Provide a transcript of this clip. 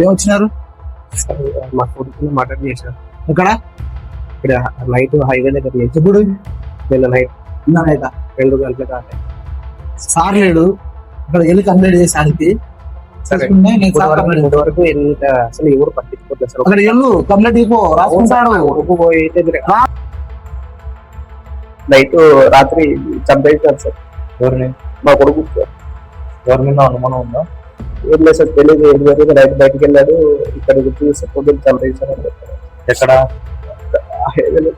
వచ్చినారు మా కొడుకుని మటన్ చేశారు ఇక్కడ ఇక్కడ నైట్ హైవే దగ్గర చేసి ఇప్పుడు నిన్న నైట్ ఇందాక 2 గంటల దాకా సార్ లేడు అక్కడ వెళ్ళి కంప్లైంట్ చేసానికి సరే ఇంతవరకు ఎంత అసలు ఎవరు పట్టించుకోవట్లేదు సార్ అక్కడ వెళ్ళు కంప్లైంట్ ఇవ్వు రాసుకుంటాడు కొడుకు పోయి నైట్ రాత్రి చంపేశారు సార్ ఎవరిని మా కొడుకు సార్. ఎవరి మీద అనుమానం ఉందా? ఏం లేదు సార్ తెలియదు ఏం జరిగింది నైట్ బయటకు వెళ్ళాడు ఇక్కడ చూసి పొద్దున్న చంపేశారు అని చెప్పారు ఎక్కడ? highway లో